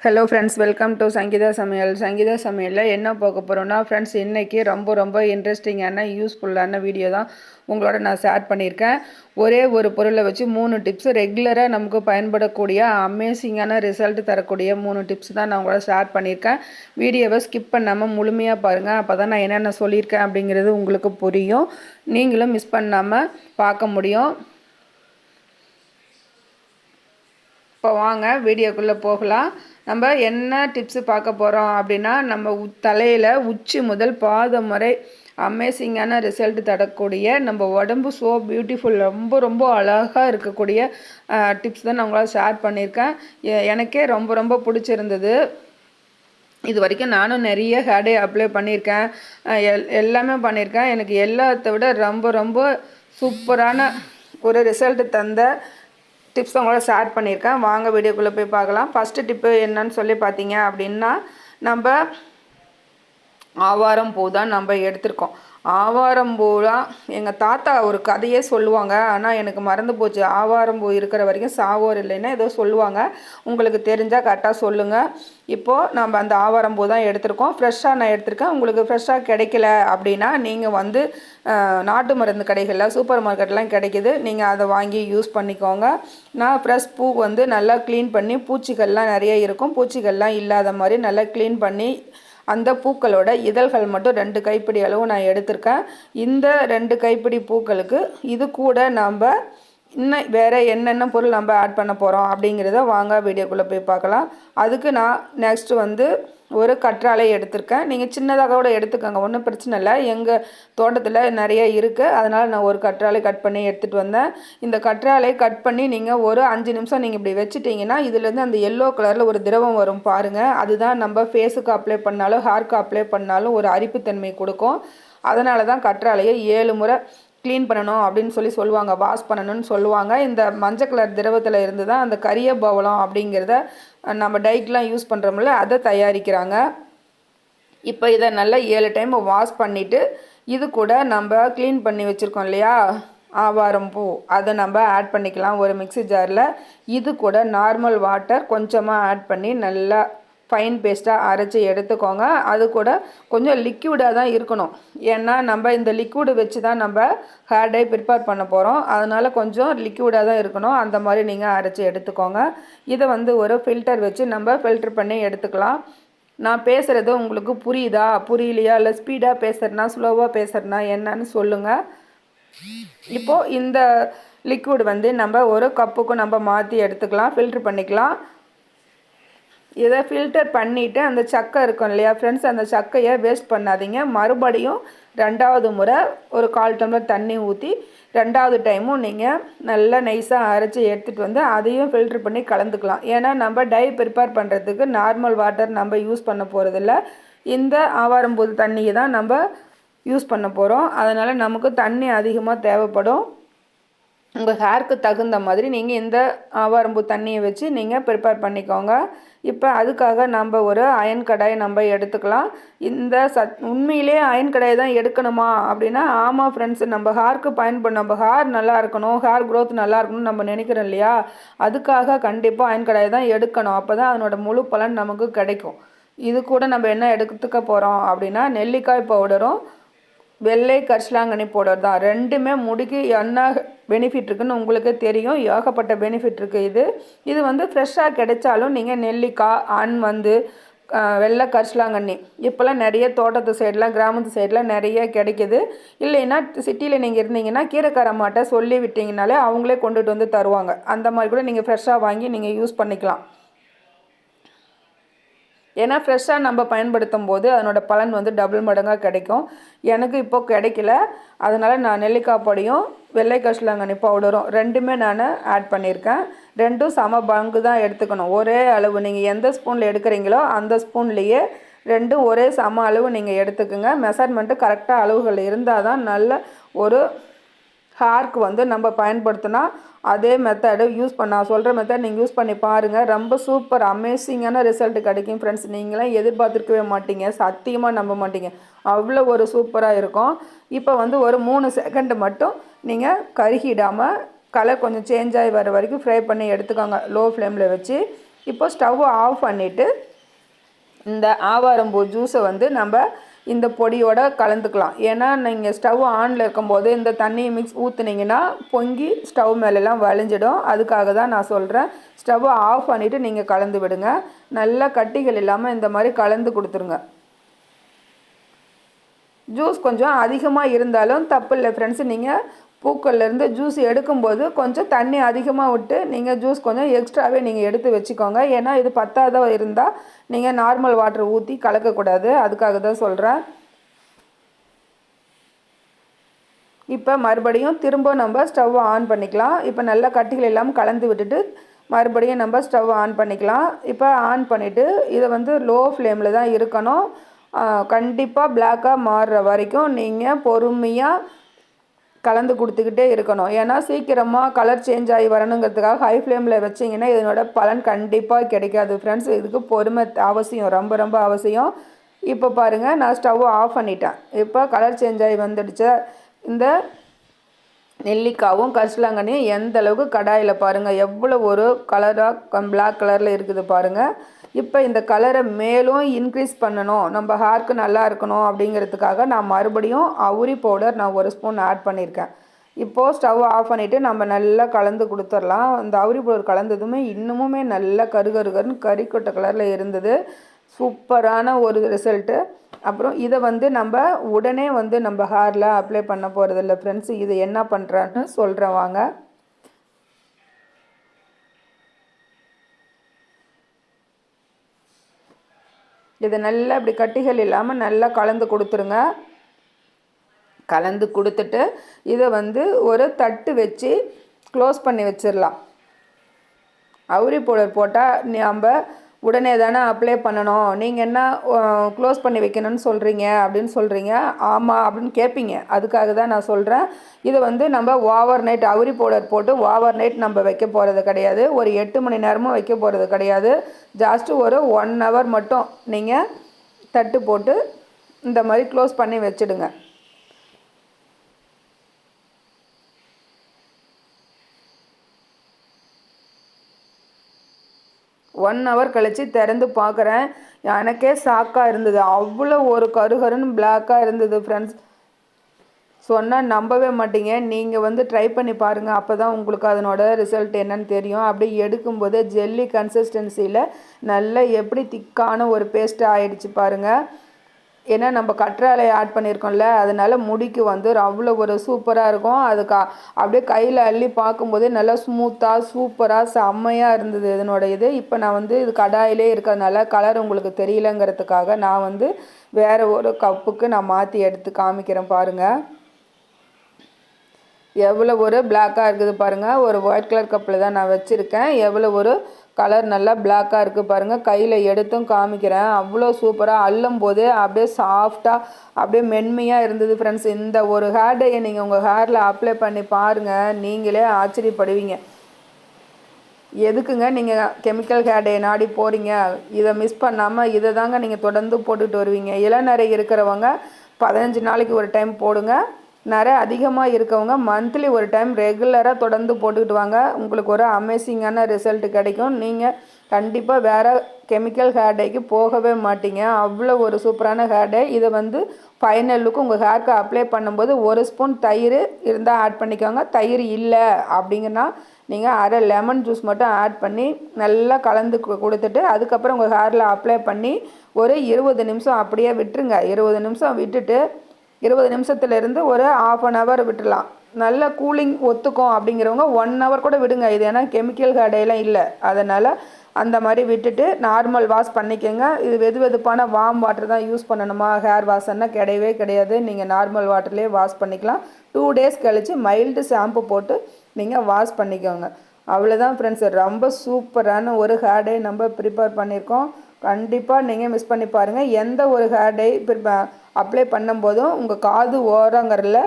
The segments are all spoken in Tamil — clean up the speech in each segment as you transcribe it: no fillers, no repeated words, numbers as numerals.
Hello friends, welcome to Sangeetha சமையல். சங்கீதா சமையலில் என்ன பார்க்க போகிறோன்னா ஃப்ரெண்ட்ஸ், இன்றைக்கி ரொம்ப இன்ட்ரெஸ்டிங்கான யூஸ்ஃபுல்லான வீடியோ தான் உங்களோட நான் ஷேர் பண்ணியிருக்கேன். ஒரே ஒரு பொருளை வச்சு 3 டிப்ஸ் ரெகுலராக நமக்கு பயன்படக்கூடிய அமேசிங்கான ரிசல்ட் தரக்கூடிய 3 டிப்ஸ் தான் நான் உங்களோட ஷேர் பண்ணியிருக்கேன். வீடியோவை ஸ்கிப் பண்ணாமல் முழுமையாக பாருங்கள். அப்போ தான் நான் என்னென்ன சொல்லியிருக்கேன் அப்படிங்கிறது உங்களுக்கு புரியும். நீங்களும் மிஸ் பண்ணாமல் பார்க்க முடியும். இப்போ வாங்க வீடியோக்குள்ளே போகலாம். நம்ம என்ன டிப்ஸு பார்க்க போகிறோம் அப்படின்னா, நம்ம தலையில் உச்சி முதல் பாதம் வரை அமேசிங்கான ரிசல்ட் தரக்கூடிய, நம்ம உடம்பு ஸோ பியூட்டிஃபுல், ரொம்ப அழகாக இருக்கக்கூடிய டிப்ஸ் தான் நான் உங்களால் ஷேர் பண்ணியிருக்கேன். எனக்கே ரொம்ப பிடிச்சிருந்தது. இது வரைக்கும் நானும் நிறைய ஹேர் டே அப்ளை பண்ணியிருக்கேன், எல்லாமே பண்ணியிருக்கேன். எனக்கு எல்லாத்த விட ரொம்ப சூப்பரான ஒரு ரிசல்ட் தந்த டிப்ஸ் உங்களோட ஷேர் பண்ணியிருக்கேன். வாங்க வீடியோக்குள்ளே போய் பார்க்கலாம். ஃபஸ்ட்டு டிப்பு என்னன்னு சொல்லி பார்த்தீங்க அப்படின்னா, நம்ம ஆவாரம் பூ தான் நம்ம எடுத்திருக்கோம். ஆவாரம் பூலாம் எங்கள் தாத்தா ஒரு கதையே சொல்லுவாங்க, ஆனால் எனக்கு மறந்து போச்சு. ஆவாரம் பூ இருக்கிற வரைக்கும் சாவோர் இல்லைன்னா ஏதோ சொல்லுவாங்க. உங்களுக்கு தெரிஞ்சால் கரெக்டாக சொல்லுங்கள். இப்போது நம்ம அந்த ஆவாரம் பூ தான் எடுத்திருக்கோம். ஃப்ரெஷ்ஷாக நான் எடுத்திருக்கேன். உங்களுக்கு ஃப்ரெஷ்ஷாக கிடைக்கல அப்படின்னா நீங்கள் வந்து நாட்டு மருந்து கடைகளில், சூப்பர் மார்க்கெட்லாம் கிடைக்கிது, நீங்கள் அதை வாங்கி யூஸ் பண்ணிக்கோங்க. நான் ஃப்ரெஷ் பூ வந்து நல்லா க்ளீன் பண்ணி, பூச்சிகள்லாம் நிறைய இருக்கும், பூச்சிகள்லாம் இல்லாத மாதிரி நல்லா க்ளீன் பண்ணி அந்த பூக்களோட இதழ்கள் மட்டும் 2 கைப்பிடி அளவு நான் எடுத்திருக்கேன். இந்த 2 கைப்பிடி பூக்களுக்கு இது கூட நம்ம இன்னும் வேறு என்னென்ன பொருள் நம்ம ஆட் பண்ண போகிறோம் அப்படிங்கிறத வாங்க வீடியோக்குள்ளே போய் பார்க்கலாம். அதுக்கு நான் நெக்ஸ்ட்டு வந்து ஒரு கற்றாழை எடுத்திருக்கேன். நீங்கள் சின்னதாக கூட எடுத்துக்கோங்க, ஒன்றும் பிரச்சனை இல்லை. எங்கள் தோட்டத்தில் நிறைய இருக்குது, அதனால் நான் ஒரு கற்றாழை கட் பண்ணி எடுத்துகிட்டு வந்தேன். இந்த கற்றாழை கட் பண்ணி நீங்கள் ஒரு 5 நிமிஷம் நீங்கள் இப்படி வச்சுட்டிங்கன்னா இதுலேருந்து அந்த எல்லோ கலரில் ஒரு திரவம் வரும் பாருங்கள். அதுதான் நம்ம ஃபேஸுக்கு அப்ளை பண்ணாலும் ஹேருக்கு அப்ளை பண்ணாலும் ஒரு அரிப்புத்தன்மை கொடுக்கும். அதனால தான் கற்றாழையை 7 முறை க்ளீன் பண்ணணும் அப்படின்னு சொல்லுவாங்க, வாஷ் பண்ணணும்னு சொல்லுவாங்க. இந்த மஞ்சள் கலர் திரவத்தில் இருந்து தான் அந்த கரிய பவளம் அப்படிங்கிறத நம்ம டைக்கெலாம் யூஸ் பண்ணுறோம்ல, அதை தயாரிக்கிறாங்க. இப்போ இதை நல்லா 7 டைம் வாஷ் பண்ணிவிட்டு இது கூட நம்ம க்ளீன் பண்ணி வச்சுருக்கோம் இல்லையா ஆவாரம் பூ, அதை நம்ம ஆட் பண்ணிக்கலாம் ஒரு மிக்ஸி ஜாரில். இது கூட நார்மல் வாட்டர் கொஞ்சமாக ஆட் பண்ணி நல்லா ஃபைன் பேஸ்ட்டாக அரைச்சி எடுத்துக்கோங்க. அது கூட கொஞ்சம் லிக்யூடாக தான் இருக்கணும், ஏன்னா நம்ம இந்த லிக்யூடு வச்சு தான் நம்ம ஹேர் டை ப்ரிப்பேர் பண்ண போகிறோம். அதனால் கொஞ்சம் லிக்யூடாக தான் இருக்கணும். அந்த மாதிரி நீங்கள் அரைச்சி எடுத்துக்கோங்க. இதை வந்து ஒரு ஃபில்டர் வச்சு நம்ம ஃபில்டர் பண்ணி எடுத்துக்கலாம். நான் பேசுகிறது உங்களுக்கு புரியுதா, புரியலையா, இல்லை ஸ்பீடாக பேசுகிறேன்னா ஸ்லோவாக பேசுகிறேன்னா என்னன்னு சொல்லுங்கள். இப்போது இந்த லிக்விட் வந்து நம்ம ஒரு கப்புக்கு நம்ம மாற்றி எடுத்துக்கலாம், ஃபில்ட்ரு பண்ணிக்கலாம். இதை ஃபில்டர் பண்ணிவிட்டு அந்த சக்கை இருக்கும் இல்லையா ஃப்ரெண்ட்ஸ், அந்த சக்கையை வேஸ்ட் பண்ணாதீங்க. மறுபடியும் 2வது முறை ஒரு 1/4 டம்ளர் தண்ணி ஊற்றி 2வது டைமும் நீங்கள் நல்லா நைஸாக அரைச்சி எடுத்துகிட்டு வந்து அதையும் ஃபில்ட்ரு பண்ணி கலந்துக்கலாம். ஏன்னா நம்ம டை ப்ரிப்பேர் பண்ணுறதுக்கு நார்மல் வாட்டர் நம்ம யூஸ் பண்ண போகிறதில்ல, இந்த ஆவாரம்பூ தண்ணியை தான் நம்ம யூஸ் பண்ண போகிறோம். அதனால் நமக்கு தண்ணி அதிகமாக தேவைப்படும். உங்கள் ஹேருக்கு தகுந்த மாதிரி நீங்கள் இந்த ஆவாரம்பூ தண்ணியை வச்சு நீங்கள் ப்ரிப்பேர் பண்ணிக்கோங்க. இப்போ அதுக்காக நம்ம ஒரு அயன் கடாயை நம்ம எடுத்துக்கலாம். இந்த உண்மையிலே அயன் கடாயை தான் எடுக்கணுமா அப்படின்னா, ஆமாம் ஃப்ரெண்ட்ஸ், நம்ம ஹேருக்கு நம்ம ஹேர் நல்லா இருக்கணும், ஹேர் க்ரோத் நல்லா இருக்கணும்னு நம்ம நினைக்கிறோம் இல்லையா, அதுக்காக கண்டிப்பாக அயன் கடாயை தான் எடுக்கணும். அப்போ தான் அதனோட முழு பலன் நமக்கு கிடைக்கும். இது கூட நம்ம என்ன எடுத்துக்க போகிறோம் அப்படின்னா, நெல்லிக்காய் பவுடரும் வெள்ளை கரிசலாங்கண்ணி பவுடர் தான். 2மே முடிக்கு என்ன பெனிஃபிட் இருக்குதுன்னு உங்களுக்கே தெரியும், ஏகப்பட்ட பெனிஃபிட் இருக்குது. இது வந்து ஃப்ரெஷ்ஷாக கிடைச்சாலும் நீங்கள் நெல்லிக்காய் வந்து வெள்ளை கரிசலாங்கண்ணி இப்போல்லாம் நிறைய தோட்டத்து சைடெலாம் கிராமத்து சைடெலாம் நிறைய கிடைக்கிது. இல்லைன்னா சிட்டியில் நீங்கள் இருந்தீங்கன்னா கீரைக்காரம்மாட்ட சொல்லி விட்டிங்கனாலே அவங்களே கொண்டுட்டு வந்து தருவாங்க. அந்த மாதிரி கூட நீங்கள் ஃப்ரெஷ்ஷாக வாங்கி நீங்கள் யூஸ் பண்ணிக்கலாம். ஏன்னா ஃப்ரெஷ்ஷாக நம்ம பயன்படுத்தும் போது அதனோட பலன் வந்து டபுள் மடங்காக கிடைக்கும். எனக்கு இப்போது கிடைக்கல, அதனால் நான் நெல்லிக்காய் பொடியும் வெள்ளை கரிசலாங்கண்ணி பவுடரும் 2மே நான் ஆட் பண்ணியிருக்கேன். 2ம் சம பங்கு தான் எடுத்துக்கணும், ஒரே அளவு. நீங்கள் எந்த ஸ்பூனில் எடுக்கிறீங்களோ அந்த ஸ்பூன்லேயே 2ம் ஒரே சம அளவு நீங்கள் எடுத்துக்கோங்க. மெஷர்மெண்ட்டு கரெக்டாக அளவுகள் இருந்தால் தான் நல்ல ஒரு ஹேருக்கு வந்து நம்ம பயன்படுத்தினா அதே மெத்தடு சொல்கிற மெத்தட் நீங்கள் யூஸ் பண்ணி பாருங்கள். ரொம்ப சூப்பர் அமேசிங்கான ரிசல்ட் கிடைக்கும் ஃப்ரெண்ட்ஸ். நீங்களாம் எதிர்பார்த்துருக்கவே மாட்டீங்க, சத்தியமாக நம்ப மாட்டீங்க, அவ்வளோ ஒரு சூப்பராக இருக்கும். இப்போ வந்து ஒரு 3 செகண்டு மட்டும் நீங்கள் கருகிடாமல் கலர் கொஞ்சம் சேஞ்ச் ஆகி வர வரைக்கும் ஃப்ரை பண்ணி எடுத்துக்கோங்க லோ ஃப்ளேமில் வச்சு. இப்போ ஸ்டவ்வை ஆஃப் பண்ணிவிட்டு இந்த ஆவாரம்பூ ஜூஸை வந்து நம்ம இந்த பொடியோட கலந்துக்கலாம். ஏன்னா நீங்கள் ஸ்டவ் ஆனில் இருக்கும்போது இந்த தண்ணியை ஊற்றுனீங்கன்னா பொங்கி ஸ்டவ் மேலெலாம் வழிஞ்சிடும். அதுக்காக தான் நான் சொல்கிறேன். ஸ்டவ்வை ஆஃப் பண்ணிவிட்டு நீங்கள் கலந்து விடுங்க. நல்லா கட்டிகள் இல்லாமல் இந்த மாதிரி கலந்து கொடுத்துருங்க. ஜூஸ் கொஞ்சம் அதிகமாக இருந்தாலும் தப்பு இல்லை ஃப்ரெண்ட்ஸ். நீங்கள் பூக்கள்லேருந்து ஜூஸ் எடுக்கும்போது கொஞ்சம் தண்ணி அதிகமாக விட்டு நீங்கள் ஜூஸ் கொஞ்சம் எக்ஸ்ட்ராவே நீங்கள் எடுத்து வச்சுக்கோங்க. ஏன்னா இது பத்தாத இருந்தால் நீங்கள் நார்மல் வாட்டர் ஊற்றி கலக்கக்கூடாது. அதுக்காக தான் சொல்கிறேன். இப்போ மறுபடியும் திரும்ப நம்ம ஸ்டவ் ஆன் பண்ணிக்கலாம். இப்போ நல்லா கட்டிகள் இல்லாமல் கலந்து விட்டுட்டு மறுபடியும் நம்ம ஸ்டவ் ஆன் பண்ணிக்கலாம். இப்போ ஆன் பண்ணிவிட்டு இதை வந்து லோ ஃப்ளேமில் தான் இருக்கணும். கண்டிப்பாக பிளாக்காக மாறுற வரைக்கும் நீங்கள் பொறுமையாக கலந்து கொடுத்துக்கிட்டே இருக்கணும். ஏன்னா சீக்கிரமாக கலர் சேஞ்ச் ஆகி வரணுங்கிறதுக்காக ஹை ஃப்ளேமில் வச்சிங்கன்னா இதனோட பலன் கண்டிப்பாக கிடைக்காது ஃப்ரெண்ட்ஸ். இதுக்கு பொறுமை அவசியம், ரொம்ப ரொம்ப அவசியம். இப்போ பாருங்கள், நான் ஸ்டவ்வை ஆஃப் பண்ணிட்டேன். இப்போ கலர் சேஞ்ச் ஆகி வந்துடுச்சு. இந்த நெல்லிக்காவும் கரிசலாங்கண்ணியும் எந்த அளவுக்கு கடாயில் பாருங்கள் எவ்வளோ ஒரு கலராக பிளாக் கலரில் இருக்குது பாருங்கள். இப்போ இந்த கலரை மேலும் இன்க்ரீஸ் பண்ணணும், நம்ம ஹேருக்கு நல்லா இருக்கணும் அப்படிங்கிறதுக்காக நான் மறுபடியும் அவுரி பவுடர் நான் 1 ஸ்பூன் ஆட் பண்ணியிருக்கேன். இப்போது ஸ்டவ் ஆஃப் பண்ணிவிட்டு நம்ம நல்லா கலந்து கொடுத்துடலாம். இந்த அவுரி பவுடர் கலந்ததுமே இன்னமுமே நல்லா கருகருகருன்னு கறிக்கொட்டை கலரில் இருந்தது. சூப்பரான ஒரு ரிசல்ட்டு. அப்புறம் இதை வந்து நம்ம உடனே வந்து நம்ம ஹேரில் அப்ளை பண்ண போகிறதில்ல ஃப்ரெண்ட்ஸ். இது என்ன பண்ணுறான்னு சொல்கிறேன் வாங்க. இதை நல்லா இப்படி கட்டிகள் இல்லாமல் நல்லா கலந்து கொடுத்துருங்க. கலந்து கொடுத்துட்டு இதை வந்து ஒரு தட்டு வச்சு க்ளோஸ் பண்ணி வச்சிடலாம். அவுரி பவுடர் போட்டால் நம்ம உடனே தானே அப்ளை பண்ணணும், நீங்கள் என்ன க்ளோஸ் பண்ணி வைக்கணும்னு சொல்கிறீங்க அப்படின்னு சொல்கிறீங்க. ஆமாம் அப்படின்னு கேட்பீங்க. அதுக்காக தான் நான் சொல்கிறேன். இதை வந்து நம்ம ஓவர் நைட் அவுரி பவுடர் போட்டு ஓவர் நைட் நம்ம வைக்க போகிறது கிடையாது. ஒரு 8 மணி நேரமும் வைக்க போகிறது கிடையாது. ஜாஸ்ட்டு ஒரு 1 ஹவர் மட்டும் நீங்கள் தட்டு போட்டு இந்த மாதிரி க்ளோஸ் பண்ணி வச்சுடுங்க. 1 ஹவர் கழித்து திறந்து பார்க்குறேன். எனக்கே ஷாக்காக இருந்தது. அவ்வளோ ஒரு கருகருன்னு பிளாக்காக இருந்தது ஃப்ரெண்ட்ஸ். சொன்னால் நம்பவே மாட்டீங்க. நீங்கள் வந்து ட்ரை பண்ணி பாருங்கள். அப்போ தான் உங்களுக்கு அதனோட ரிசல்ட் என்னன்னு தெரியும். அப்படி எடுக்கும்போது ஜெல்லி கன்சிஸ்டன்சியில் நல்ல எப்படி திக்கான ஒரு பேஸ்ட்டாக ஆகிடுச்சு பாருங்கள். ஏன்னா நம்ம கற்றாழையை ஆட் பண்ணியிருக்கோம்ல, அதனால் முடிக்கு வந்து அவ்வளோ ஒரு சூப்பராக இருக்கும். அதுக்கு அப்படியே கையில் அள்ளி பார்க்கும்போதே நல்லா ஸ்மூத்தாக சூப்பராக செம்மையாக இருந்தது இதனோட இது. இப்போ நான் வந்து இது கடாயிலே இருக்கிறதுனால கலர் உங்களுக்கு தெரியலங்கிறதுக்காக நான் வந்து வேறு ஒரு கப்புக்கு நான் மாற்றி எடுத்து காமிக்கிறேன் பாருங்கள். எவ்வளோ ஒரு பிளாக்காக இருக்குது பாருங்கள். ஒரு ஒயிட் கலர் கப்பில் தான் நான் வச்சுருக்கேன். எவ்வளோ ஒரு கலர் நல்லா பிளாக்காக இருக்குது பாருங்கள். கையில் எடுத்தும் காமிக்கிறேன். அவ்வளோ சூப்பராக அள்ளும் போது அப்படியே சாஃப்டாக அப்படியே மென்மையாக இருந்தது ஃப்ரெண்ட்ஸ். இந்த ஒரு ஹேர் டையை நீங்கள் உங்கள் ஹேரில் அப்ளை பண்ணி பாருங்கள், நீங்களே ஆச்சரியப்படுவீங்க. எதுக்குங்க நீங்கள் கெமிக்கல் ஹேர் டே நாடி போகிறீங்க? இதை மிஸ் பண்ணாமல் இதை தாங்க நீங்கள் தொடர்ந்து போட்டுக்கிட்டு வருவீங்க. இளநரை இருக்கிறவங்க 15 நாளைக்கு ஒரு டைம் போடுங்க. நிறைய அதிகமாக இருக்கவங்க மந்த்லி ஒரு டைம் ரெகுலராக தொடர்ந்து போட்டுக்கிட்டு வாங்க. உங்களுக்கு ஒரு அமேசிங்கான ரிசல்ட் கிடைக்கும். நீங்கள் கண்டிப்பாக வேறு கெமிக்கல் ஹேர் டேக்கு போகவே மாட்டீங்க. அவ்வளோ ஒரு சூப்பரான ஹேர் டே. இதை வந்து ஃபைனல் லுக்கு உங்கள் ஹேருக்கு அப்ளை பண்ணும்போது 1 ஸ்பூன் தயிர் இருந்தால் ஆட் பண்ணிக்கோங்க. தயிர் இல்லை அப்படிங்கன்னா நீங்கள் அரை லெமன் ஜூஸ் மட்டும் ஆட் பண்ணி நல்லா கலந்து கொடுத்துட்டு அதுக்கப்புறம் உங்கள் ஹேரில் அப்ளை பண்ணி ஒரு 20 நிமிஷம் அப்படியே விட்டுருங்க. 20 நிமிஷம் விட்டுட்டு 20 நிமிஷத்துலேருந்து ஒரு ½ அன் ஹவர் விட்டுடலாம். நல்ல கூலிங் ஒத்துக்கும் அப்படிங்கிறவங்க 1 ஹவர் கூட விடுங்க. இது ஏன்னா கெமிக்கல் ஹேர் டேலாம் இல்லை, அதனால் அந்த மாதிரி விட்டுட்டு நார்மல் வாஷ் பண்ணிக்கோங்க. இது வெதுவெதுப்பான வார்ம் வாட்டர் தான் யூஸ் பண்ணணுமா ஹேர் வாஷ்ன்னா கிடையவே கிடையாது. நீங்கள் நார்மல் வாட்டர்லேயே வாஷ் பண்ணிக்கலாம். 2 டேஸ் கழித்து மைல்டு ஷாம்பு போட்டு நீங்கள் வாஷ் பண்ணிக்கோங்க. அவ்வளோதான் ஃப்ரெண்ட்ஸ். ரொம்ப சூப்பரான ஒரு ஹேர் டே நம்ம ப்ரிப்பேர் பண்ணியிருக்கோம். கண்டிப்பாக நீங்கள் மிஸ் பண்ணி பாருங்கள். எந்த ஒரு ஹேர் டே அப்ளை பண்ணும்போதும் உங்கள் காது ஓரங்கரில்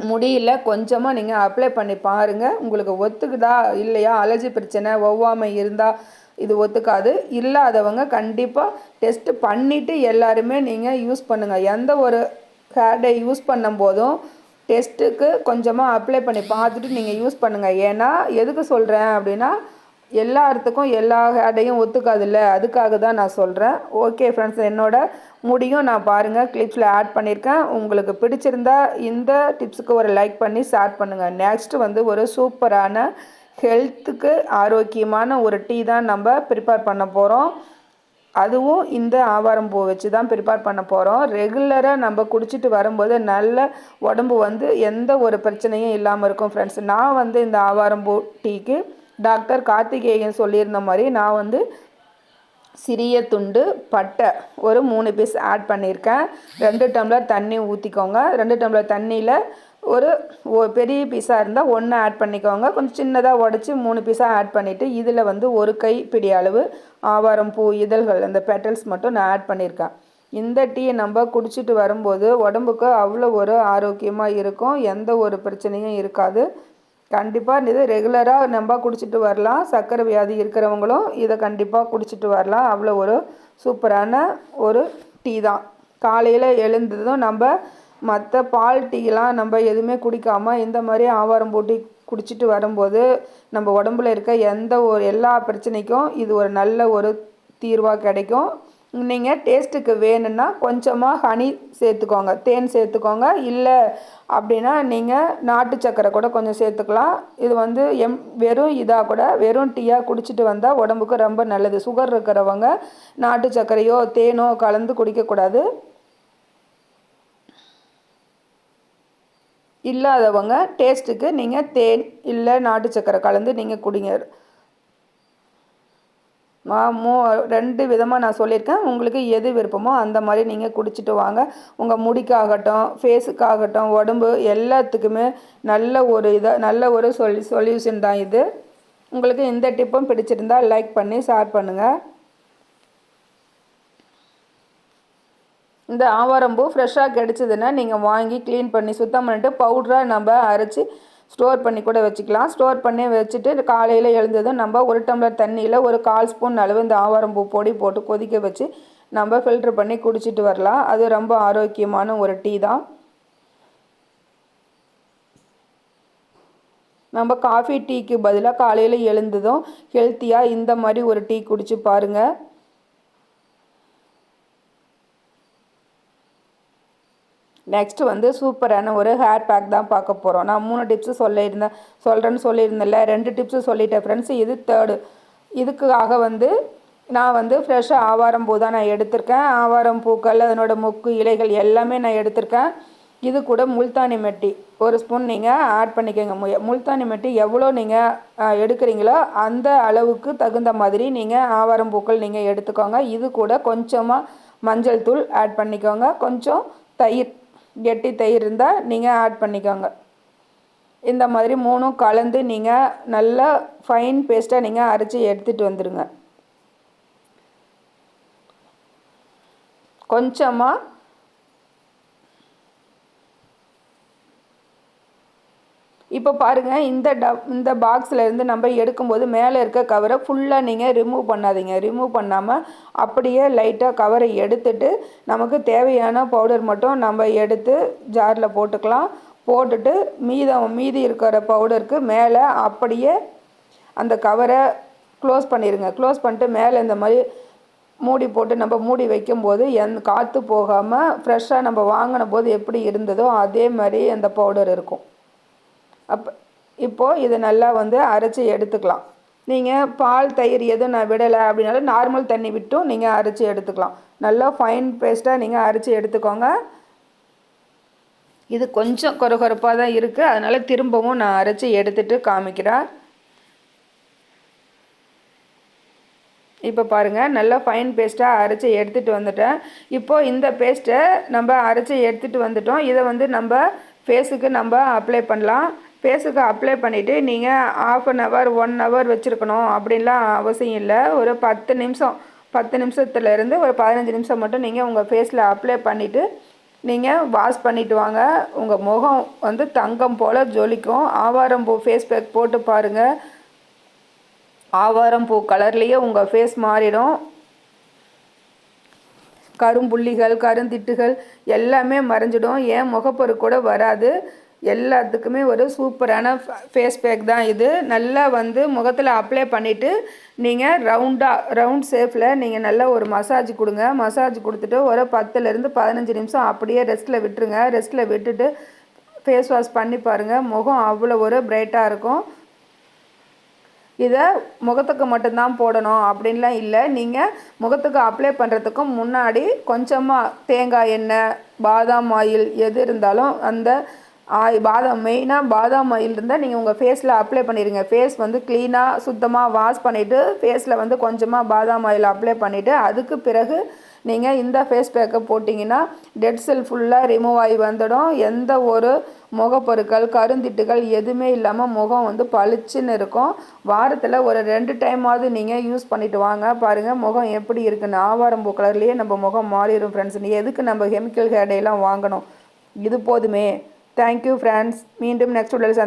முடியல கொஞ்சமாக நீங்கள் அப்ளை பண்ணி பாருங்கள். உங்களுக்கு ஒத்துக்குதா இல்லையா, அலர்ஜி பிரச்சனை ஒவ்வாமை இருந்தால் இது ஒத்துக்காது. இல்லாதவங்க கண்டிப்பாக டெஸ்ட் பண்ணிவிட்டு எல்லாருமே நீங்கள் யூஸ் பண்ணுங்கள். எந்த ஒரு ஹேர் டே யூஸ் பண்ணும்போதும் டெஸ்ட்டுக்கு கொஞ்சமாக அப்ளை பண்ணி பார்த்துட்டு நீங்கள் யூஸ் பண்ணுங்கள். ஏன்னா எதுக்கு சொல்கிறேன் அப்படின்னா எல்லாத்துக்கும் எல்லா ஹேடையும் ஒத்துக்காதில்ல, அதுக்காக தான் நான் சொல்கிறேன். ஓகே ஃப்ரெண்ட்ஸ், என்னோட முடியும் நான் பாருங்கள் கிளிப்ஸில் ஆட் பண்ணியிருக்கேன். உங்களுக்கு பிடிச்சிருந்தா இந்த டிப்ஸுக்கு ஒரு லைக் பண்ணி ஷேர் பண்ணுங்கள். நெக்ஸ்ட்டு வந்து ஒரு சூப்பரான ஹெல்த்துக்கு ஆரோக்கியமான ஒரு டீ தான் நம்ம ப்ரிப்பேர் பண்ண போகிறோம். அதுவும் இந்த ஆவாரம்பூ வச்சு தான் ப்ரிப்பேர் பண்ண போகிறோம். ரெகுலராக நம்ம குடிச்சிட்டு வரும்போது நல்ல உடம்பு வந்து எந்த ஒரு பிரச்சனையும் இல்லாமல் இருக்கும் ஃப்ரெண்ட்ஸ். நான் வந்து இந்த ஆவாரம்பூ டீக்கு டாக்டர் கார்த்திகேயன் சொல்லியிருந்த மாதிரி நான் வந்து சிறிய துண்டு பட்டை ஒரு 3 பீஸ் ஆட் பண்ணியிருக்கேன். 2 டம்ளர் தண்ணி ஊற்றிக்கோங்க. 2 டம்ளர் தண்ணியில் ஒரு பெரிய பீஸாக இருந்தால் 1 ஆட் பண்ணிக்கோங்க. கொஞ்சம் சின்னதாக உடச்சி 3 பீஸாக ஆட் பண்ணிவிட்டு இதில் வந்து ஒரு கைப்பிடி அளவு ஆவாரம்பூ இதழ்கள் அந்த பெட்டல்ஸ் மட்டும் நான் ஆட் பண்ணியிருக்கேன். இந்த டீயை நம்ம குடிச்சிட்டு வரும்போது உடம்புக்கு அவ்வளோ ஒரு ஆரோக்கியமாக இருக்கும். எந்த ஒரு பிரச்சனையும் இருக்காது. கண்டிப்பாக இது ரெகுலராக நம்ம குடிச்சிட்டு வரலாம். சர்க்கரை வியாதி இருக்கிறவங்களும் இதை கண்டிப்பாக குடிச்சிட்டு வரலாம். அவ்வளோ ஒரு சூப்பரான ஒரு டீ தான். காலையில் எழுந்ததும் நம்ம மற்ற பால் டீலாம் நம்ம எதுவுமே குடிக்காமல் இந்த மாதிரி ஆவாரம்பூ டீ குடிச்சிட்டு வரும்போது நம்ம உடம்புல இருக்க எல்லா பிரச்சனைக்கும் இது ஒரு நல்ல ஒரு தீர்வாக கிடைக்கும். நீங்கள் டேஸ்ட்டுக்கு வேணும்னா கொஞ்சமாக ஹனி சேர்த்துக்கோங்க, தேன் சேர்த்துக்கோங்க. இல்லை அப்படின்னா நீங்கள் நாட்டு சக்கரை கூட கொஞ்சம் சேர்த்துக்கலாம். இது வந்து வெறும் இதாக கூட வெறும் டீயாக குடிச்சிட்டு வந்தால் உடம்புக்கு ரொம்ப நல்லது. சுகர் இருக்கிறவங்க நாட்டு சர்க்கரையோ தேனோ கலந்து குடிக்கக்கூடாது. இல்லாதவங்க டேஸ்ட்டுக்கு நீங்கள் தேன் இல்லை நாட்டு சக்கரை கலந்து நீங்கள் குடிங்க. 2 விதமாக நான் சொல்லியிருக்கேன். உங்களுக்கு எது விருப்பமோ அந்த மாதிரி நீங்கள் குடிச்சிட்டு வாங்க. உங்கள் முடிக்காகட்டும், ஃபேஸுக்காகட்டும், உடம்பு எல்லாத்துக்குமே நல்ல ஒரு சொல்யூஷன் தான் இது. உங்களுக்கு இந்த டிப்பும் பிடிச்சிருந்தால் லைக் பண்ணி ஷேர் பண்ணுங்கள். இந்த ஆவாரம்பூ ஃப்ரெஷ்ஷாக கிடச்சிதுன்னா நீங்கள் வாங்கி க்ளீன் பண்ணி சுத்தம் பண்ணிட்டு பவுடராக நம்ம அரைச்சி ஸ்டோர் பண்ணி கூட வச்சுக்கலாம். ஸ்டோர் பண்ணி வச்சுட்டு காலையில் எழுந்ததும் நம்ம 1 டம்ளர் தண்ணியில் ஒரு 1/4 ஸ்பூன் அளவு இந்த ஆவாரம்பூ பொடி போட்டு கொதிக்க வச்சு நம்ம ஃபில்ட்ரு பண்ணி குடிச்சிட்டு வரலாம். அது ரொம்ப ஆரோக்கியமான ஒரு டீ தான். நம்ம காஃபி டீக்கு பதிலாக காலையில் எழுந்ததும் ஹெல்த்தியாக இந்த மாதிரி ஒரு டீ குடிச்சு பாருங்கள். நெக்ஸ்ட்டு வந்து சூப்பரான ஒரு ஹேர் பேக் தான் பார்க்க போகிறோம். நான் 3 டிப்ஸு சொல்லியிருந்தேன்ல, 2 டிப்ஸு சொல்லிட்டேன் ஃப்ரெண்ட்ஸ். இது 3rd. இதுக்காக வந்து நான் வந்து ஃப்ரெஷ்ஷாக ஆவாரம்பூ தான் நான் எடுத்திருக்கேன். ஆவாரம்பூக்கள் அதனோட மொக்கு இலைகள் எல்லாமே நான் எடுத்திருக்கேன். இது கூட முல்தானி மெட்டி 1 ஸ்பூன் நீங்கள் ஆட் பண்ணிக்கோங்க. முல்தானி மெட்டி எவ்வளோ நீங்கள் எடுக்கிறீங்களோ அந்த அளவுக்கு தகுந்த மாதிரி நீங்கள் ஆவாரம்பூக்கள் நீங்கள் எடுத்துக்கோங்க. இது கூட கொஞ்சமாக மஞ்சள் தூள் ஆட் பண்ணிக்கோங்க. கொஞ்சம் தயிர், கெட்டி தயிர் இருந்தால் நீங்கள் ஆட் பண்ணிக்கோங்க. இந்த மாதிரி 3ம் கலந்து நீங்கள் நல்லா ஃபைன் பேஸ்ட்டாக நீங்கள் அரைச்சி எடுத்துகிட்டு வந்துடுங்க. கொஞ்சமாக இப்போ பாருங்கள், இந்த பாக்ஸில் இருந்து நம்ம எடுக்கும்போது மேலே இருக்க கவரை ஃபுல்லாக நீங்கள் ரிமூவ் பண்ணாதீங்க. ரிமூவ் பண்ணாமல் அப்படியே லைட்டாக கவரை எடுத்துட்டு நமக்கு தேவையான பவுடர் மட்டும் நம்ம எடுத்து ஜாரில் போட்டுக்கலாம். போட்டுட்டு மீதி இருக்கிற பவுடருக்கு மேலே அப்படியே அந்த கவரை க்ளோஸ் பண்ணிடுங்க. க்ளோஸ் பண்ணிட்டு மேலே இந்த மாதிரி மூடி போட்டு நம்ம மூடி வைக்கும்போது காற்று போகாமல் ஃப்ரெஷ்ஷாக நம்ம வாங்கின போது எப்படி இருந்ததோ அதே மாதிரி அந்த பவுடர் இருக்கும். இப்போது இதை நல்லா வந்து அரைச்சி எடுத்துக்கலாம். நீங்கள் பால் தயிர் எதுவும் நான் விடலை அப்படின்னாலும் நார்மல் தண்ணி விட்டும் நீங்கள் அரைச்சி எடுத்துக்கலாம். நல்லா ஃபைன் பேஸ்ட்டாக நீங்கள் அரைச்சி எடுத்துக்கோங்க. இது கொஞ்சம் கொரகொரப்பாக தான் இருக்குது, அதனால் திரும்பவும் நான் அரைச்சி எடுத்துகிட்டு காமிக்கிறேன். இப்போ பாருங்கள், நல்லா ஃபைன் பேஸ்ட்டாக அரைச்சி எடுத்துகிட்டு வந்துட்டேன். இப்போது இந்த பேஸ்ட்டை நம்ம அரைச்சி எடுத்துகிட்டு வந்துட்டோம். இதை வந்து நம்ம ஃபேஸுக்கு நம்ம அப்ளை பண்ணலாம். ஃபேஸுக்கு அப்ளை பண்ணிவிட்டு நீங்கள் 1/2 hour 1 hour வச்சுருக்கணும் அப்படின்லாம் அவசியம் இல்லை. ஒரு 10 நிமிஷத்துலேருந்து ஒரு 15 நிமிஷம் மட்டும் நீங்கள் உங்கள் ஃபேஸில் அப்ளை பண்ணிவிட்டு நீங்கள் வாஷ் பண்ணிவிட்டு வாங்க. உங்கள் முகம் வந்து தங்கம் போல் ஜொலிக்கும். ஆவாரம்பூ ஃபேஸ் பேக் போட்டு பாருங்கள், ஆவாரம்பூ கலர்லேயே உங்கள் ஃபேஸ் மாறிடும். கரும்புள்ளிகள், கருந்திட்டுகள் எல்லாமே மறைஞ்சிடும். ஏன் முகப்பொரு கூட வராது. எல்லாத்துக்குமே ஒரு சூப்பரான ஃபேஸ் பேக் தான் இது. நல்லா வந்து முகத்தில் அப்ளை பண்ணிவிட்டு நீங்கள் ரவுண்ட் ஷேப்பில் நீங்கள் நல்லா ஒரு மசாஜ் கொடுங்க. மசாஜ் கொடுத்துட்டு ஒரு 10லேருந்து 15 நிமிஷம் அப்படியே ரெஸ்ட்டில் விட்டுருங்க. ரெஸ்ட்டில் விட்டுட்டு ஃபேஸ் வாஷ் பண்ணி பாருங்கள். முகம் அவ்வளோ ஒரு பிரைட்டாக இருக்கும். இதை முகத்துக்கு மட்டும்தான் போடணும் அப்படின்லாம் இல்லை. நீங்கள் முகத்துக்கு அப்ளை பண்ணுறதுக்கும் முன்னாடி கொஞ்சமாக தேங்காய் எண்ணெய், பாதாம் ஆயில் எது இருந்தாலும் அந்த மெயினாக பாதாம் ஆயில் இருந்தால் நீங்கள் உங்கள் ஃபேஸில் அப்ளை பண்ணிடுங்க. ஃபேஸ் வந்து க்ளீனாக சுத்தமாக வாஷ் பண்ணிவிட்டு ஃபேஸில் வந்து கொஞ்சமாக பாதாம் ஆயில் அப்ளை பண்ணிவிட்டு அதுக்கு பிறகு நீங்கள் இந்த ஃபேஸ் பேக்கை போட்டிங்கன்னா டெட் செல் ஃபுல்லாக ரிமூவ் ஆகி வந்துடும். எந்த ஒரு முகப்பொருட்கள் கருந்திட்டுகள் எதுவுமே இல்லாமல் முகம் வந்து பளிச்சுன்னு இருக்கும். வாரத்தில் ஒரு 2 டைமாவது நீங்கள் யூஸ் பண்ணிவிட்டு வாங்க. பாருங்கள் முகம் எப்படி இருக்குன்னு. ஆவாரம்பூ கலர்லேயே நம்ம முகம் மாறிடும் ஃப்ரெண்ட்ஸ். எதுக்கு நம்ம கெமிக்கல் ஹேர் டைலாம் வாங்கணும்? இது போதுமே. Thank you friends. மீண்டும் நெக்ஸ்ட் வீடியோவில்